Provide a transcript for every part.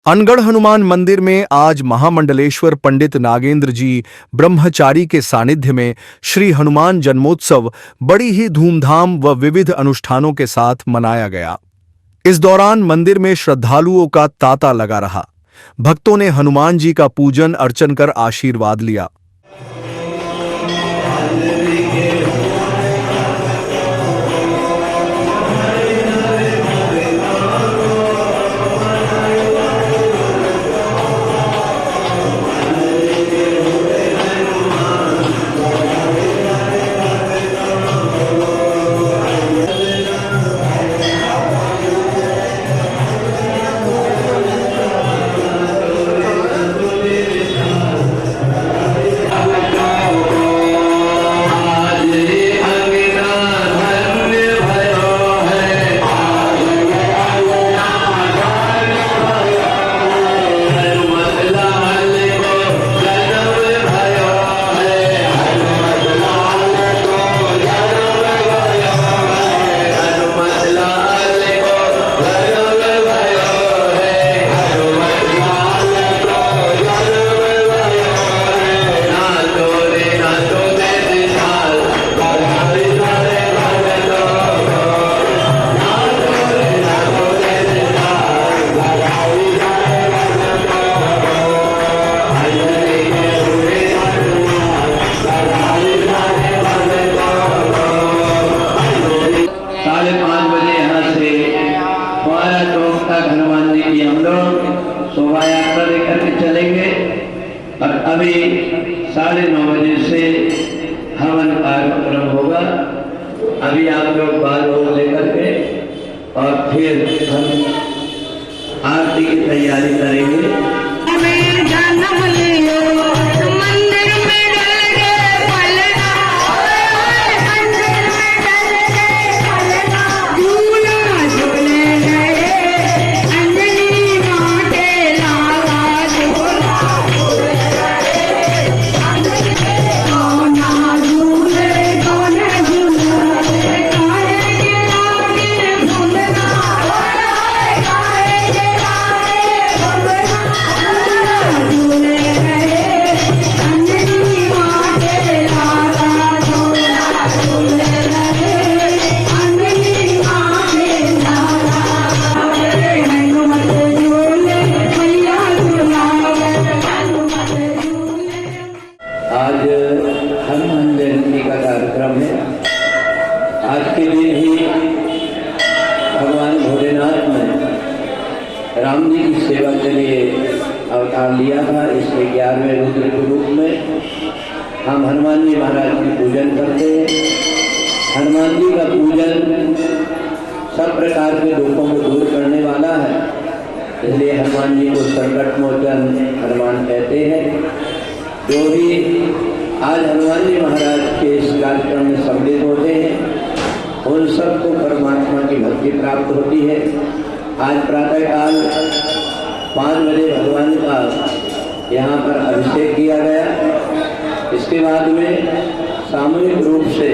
अनगढ़ हनुमान मंदिर में आज महामंडलेश्वर पंडित नागेंद्र जी ब्रह्मचारी के सानिध्य में श्री हनुमान जन्मोत्सव बड़ी ही धूमधाम व विविध अनुष्ठानों के साथ मनाया गया। इस दौरान मंदिर में श्रद्धालुओं का तांता लगा रहा। भक्तों ने हनुमान जी का पूजन अर्चन कर आशीर्वाद लिया। हनुमान जी की हम लोग शोभा यात्रा लेकर के चलेंगे और अभी 9:30 बजे से हवन कार्यक्रम होगा। अभी आप लोग बाल भोग लेकर के और फिर हम आरती की तैयारी करेंगे। आज हनुमान जयंती का कार्यक्रम है। आज के दिन ही भगवान भोलेनाथ ने राम जी की सेवा के लिए अवतार लिया था। इसके 11वें रुद्र के रूप में हम हनुमान जी महाराज की पूजन करते हैं। हनुमान जी का पूजन सब प्रकार के दुखों को दूर करने वाला है, इसलिए हनुमान जी को संकट मोचन हनुमान कहते हैं। जो भी आज हनुमान जी महाराज के इस कार्यक्रम में सम्मिलित होते हैं उन सबको परमात्मा की भक्ति प्राप्त होती है। आज प्रातःकाल 5 बजे भगवान का यहाँ पर अभिषेक किया गया। इसके बाद में सामूहिक रूप से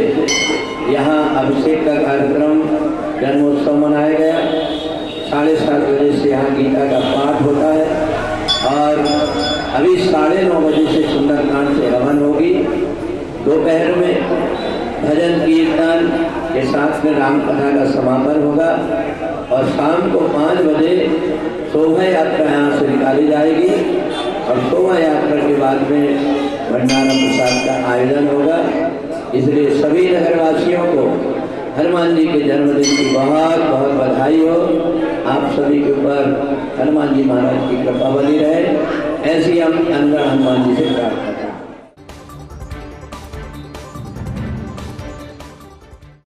यहाँ अभिषेक का कार्यक्रम जन्मोत्सव मनाया गया। 7:30 बजे से यहाँ गीता का पाठ होता है और अभी 9:30 बजे से सुंदरकांड से हवन होगी। दोपहर में भजन कीर्तन के साथ में राम कथा का समापन होगा और शाम को 5 बजे शोभा यात्रा यहाँ से निकाली जाएगी और शोभा यात्रा के बाद में भंडारा प्रसाद का आयोजन होगा। इसलिए सभी नगरवासियों को हनुमान जी के जन्मदिन की बहुत बहुत बधाई हो। आप सभी के ऊपर हनुमान जी महाराज की कृपा बनी रहे, ऐसी हम अनगढ़ हनुमान जी से प्रार्थना करते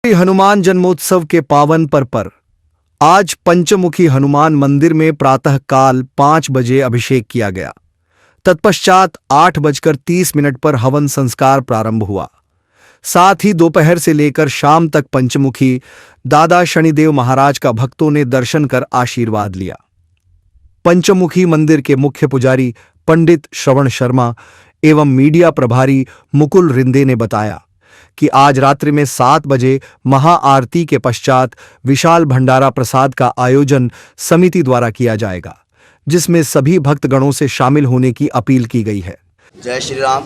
हैं। हनुमान जन्मोत्सव के पावन पर्व पर आज पंचमुखी हनुमान मंदिर में प्रातः काल 5 बजे अभिषेक किया गया। तत्पश्चात 8:30 पर हवन संस्कार प्रारंभ हुआ। साथ ही दोपहर से लेकर शाम तक पंचमुखी दादा शनिदेव महाराज का भक्तों ने दर्शन कर आशीर्वाद लिया। पंचमुखी मंदिर के मुख्य पुजारी पंडित श्रवण शर्मा एवं मीडिया प्रभारी मुकुल रिंदे ने बताया कि आज रात्रि में 7 बजे महाआरती के पश्चात विशाल भंडारा प्रसाद का आयोजन समिति द्वारा किया जाएगा, जिसमें सभी भक्तगणों से शामिल होने की अपील की गई है। जय श्री राम।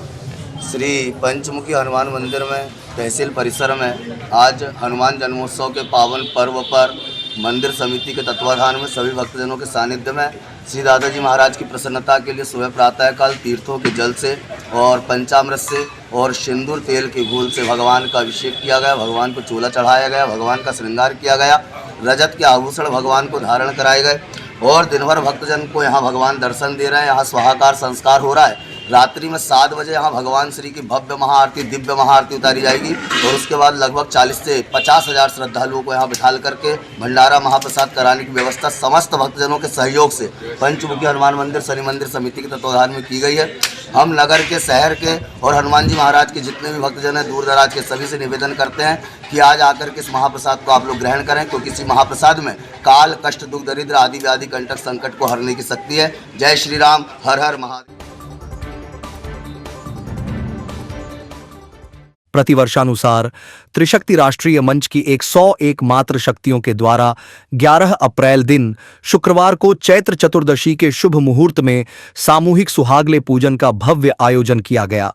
श्री पंचमुखी हनुमान मंदिर में तहसील परिसर में आज हनुमान जन्मोत्सव के पावन पर्व पर मंदिर समिति के तत्वाधान में सभी भक्तजनों के सानिध्य में श्री दादाजी महाराज की प्रसन्नता के लिए सुबह प्रातःकाल तीर्थों के जल से और पंचामृत से और सिंदूर तेल की घूल से भगवान का अभिषेक किया गया, भगवान को चूल्हा चढ़ाया गया, भगवान का श्रृंगार किया गया, रजत के आभूषण भगवान को धारण कराए गए और दिन भर भक्तजन को यहाँ भगवान दर्शन दे रहे हैं। यहाँ स्वाहाकार संस्कार हो रहा है। रात्रि में 7 बजे यहाँ भगवान श्री की भव्य महाआरती, दिव्य महाआरती उतारी जाएगी और उसके बाद लगभग 40 से 50 हज़ार श्रद्धालुओं को यहाँ बिठाल करके भंडारा महाप्रसाद कराने की व्यवस्था समस्त भक्तजनों के सहयोग से पंचमुखी हनुमान मंदिर शनि मंदिर समिति के तत्वाधान में की गई है। हम नगर के, शहर के और हनुमान जी महाराज के जितने भी भक्तजन हैं दूर दराज के सभी से निवेदन करते हैं कि आज आकर के इस महाप्रसाद को आप लोग ग्रहण करें, क्योंकि इसी महाप्रसाद में काल, कष्ट, दुख, दरिद्र आदि व्याधि, कंटक, संकट को हरने की शक्ति है। जय श्री राम। हर हर महादेव। प्रतिवर्षानुसार त्रिशक्ति राष्ट्रीय मंच की 101 मात्र शक्तियों के द्वारा 11 अप्रैल दिन शुक्रवार को चैत्र चतुर्दशी के शुभ मुहूर्त में सामूहिक सुहागले पूजन का भव्य आयोजन किया गया।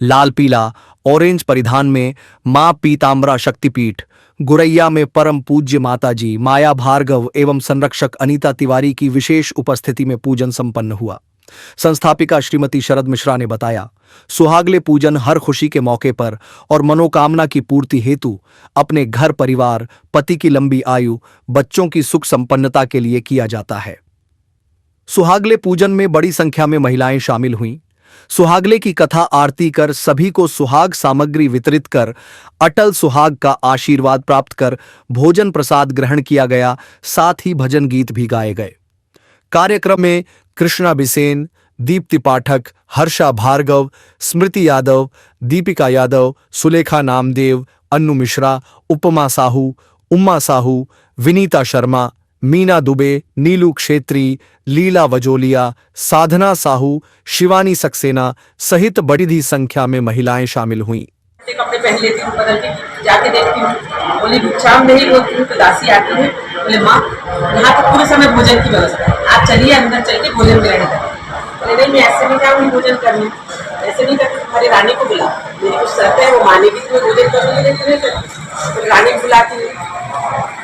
लाल पीला ऑरेंज परिधान में मां पीताम्बरा शक्तिपीठ गुरैया में परम पूज्य माताजी माया भार्गव एवं संरक्षक अनीता तिवारी की विशेष उपस्थिति में पूजन संपन्न हुआ। संस्थापिका श्रीमती शरद मिश्रा ने बताया, सुहागले पूजन हर खुशी के मौके पर और मनोकामना की पूर्ति हेतु अपने घर परिवार, पति की लंबी आयु, बच्चों की सुख संपन्नता के लिए किया जाता है। सुहागले पूजन में बड़ी संख्या में महिलाएं शामिल हुईं। सुहागले की कथा आरती कर सभी को सुहाग सामग्री वितरित कर अटल सुहाग का आशीर्वाद प्राप्त कर भोजन प्रसाद ग्रहण किया गया। साथ ही भजन गीत भी गाए गए। कार्यक्रम में कृष्णा बिसेन, दीप्ति पाठक, हर्षा भार्गव, स्मृति यादव, दीपिका यादव, सुलेखा नामदेव, अन्नू मिश्रा, उपमा साहू, उम्मा साहू, विनीता शर्मा, मीना दुबे, नीलू क्षेत्री, लीला वजोलिया, साधना साहू, शिवानी सक्सेना सहित बड़ी संख्या में महिलाएं शामिल हुईं। कपड़े पहन लेती हूँ, बदल के जाके देखती हूँ, बोली भिक्षाम नहीं बोलती हूँ तो दासी आती है, बोले माँ यहाँ तो पूरे समय भोजन की व्यवस्था है, आप चलिए अंदर चल के भोजन ग्रहण करें। बोले नहीं, मैं ऐसे नहीं जाऊँगी भोजन करने, ऐसे नहीं करती, तुम्हारी रानी को बुला, मेरी कुछ शर्त है, वो मानेगी तो भोजन करूँगी, नहीं करती। तो रानी को बुलाती है,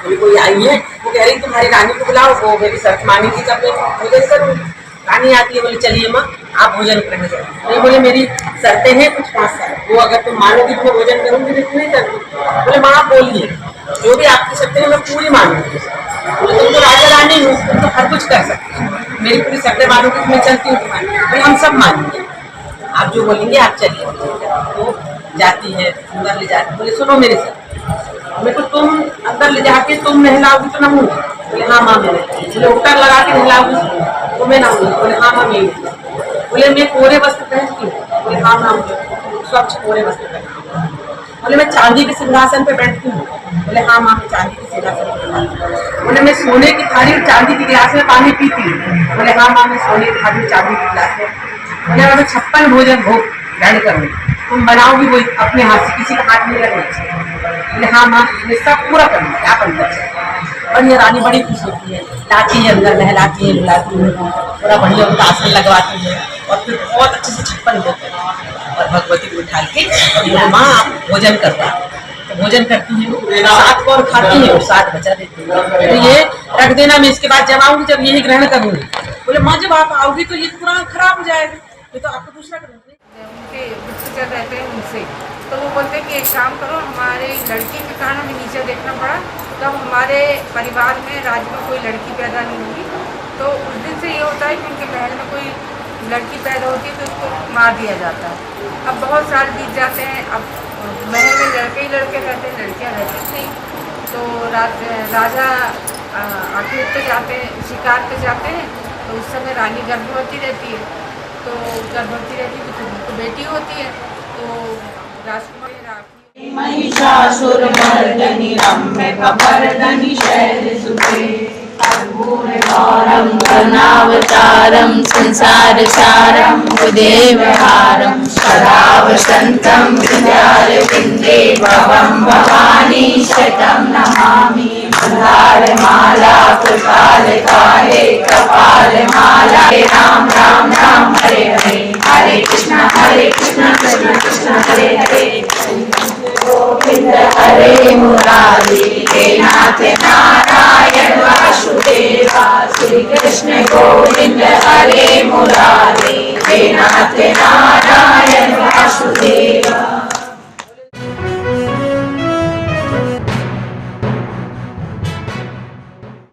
बोले कोई आई है, वो कह रही तुम्हारी रानी को बुलाओ, वो मेरी शर्त मानेगी तब मैं भोजन करूँगी। रानी आती है, बोले चलिए माँ आप भोजन करने जाओ। नहीं, बोले मेरी शर्तें हैं कुछ 5 साल, वो अगर तुम मानोगी तो मैं भोजन करूँगी, नहीं करूँगी। बोले माँ आप बोलिए, जो भी आपकी शर्तें हैं मैं पूरी मानूंगी। बोले तुम तो राजा रानी हो, तुम तो हर कुछ कर सकते हो, मेरी पूरी शर्तें मानोगी तो मैं चलती हूँ तुम्हारी। बोले हम सब मानेंगे, आप जो बोलेंगे आप चलिए। तो जाती है, अंदर ले जाती, बोले सुनो मेरे साथ, मेरे को तुम अंदर ले जाके तुम नहलाओगी तो नहूँगी। बोले हाँ माँ मेरे, बोले उत्तर लगा के नहलाओगी तो मैं नहूँगी। बोले हाँ माँ मैं, बोले मैं कोरे वस्त्र पहनती हूँ। बोले हाँ माँ स्वच्छ कोरे वस्त्र पहनती हूँ। बोले मैं चांदी के सिंहासन पे बैठती हूँ। बोले हाँ माँ मैं चांदी के सिंहासन पे बैठती हूँ। बोले मैं सोने की थाली और चांदी की गिलास में पानी पीती हूँ। बोले हाँ माँ मैं सोने की थाली और चांदी की गिलास में। बोले मैं 56 भोजन भोग ग्रहण करूँगी, तुम बनाओगी वही अपने हाथ से, किसी का हाथ नहीं लगना चाहिए। बोले हाँ माँ मैं सब पूरा करूँगी, आप अंदर से। और ये रानी बड़ी खुश होती है, लाती है अंदर, नहलाती है, बुलाती है, बड़ा बढ़िया उनका आसन लगवाती है और फिर बहुत अच्छे से 56 भोग और भगवती को उठा के माँ आप भोजन करवा। तो भोजन करती है, 7 को और खाती है और 7 बचा देती है। तो ये रख देना, मैं इसके बाद जब आऊँगी जब यही ग्रहण करूँगी। बोले माँ जब आप आओगी तो ये पूरा खराब हो जाएगा, ये तो आपको दूसरा करूँगी। उनके गुप्तचर रहते हैं उनसे, तो वो बोलते हैं कि एक काम करो, हमारे लड़की के कारण हमें नीचे देखना पड़ा, तब हमारे परिवार में राज्य में कोई लड़की पैदा नहीं हुई। तो उस दिन से ये होता है कि उनके महल में कोई लड़की पैदा होती है तो उसको मार दिया जाता है। अब बहुत साल बीत जाते हैं, अब महल में लड़के ही लड़के रहते हैं, लड़कियाँ रहती नहीं। तो राजा आखिर पे जाते हैं, शिकार पे जाते हैं, तो उस समय रानी गर्भवती रहती है। तो गर्भवती रहती है तो उनको बेटी होती है। तो राजकुमारी महिषासुरमर्दनि रम्यकपर्दनि शैलसुते कर्पूरगौरं करुणावतारं संसारसारं भुदेवहारं सदा वसन्तं हृदयारविन्दे भवं भवानी शतं नमामि। माला कृपालकाले कपालमाला राम राम राम हरे हरे, हरे कृष्ण कृष्ण कृष्ण हरे हरे, गोविंद हरे मुरारी, हे नाथ नारायण वासुदेवा, श्री कृष्ण गोविंद हरे मुरारी, हे नाथ नारायण वासुदेवा।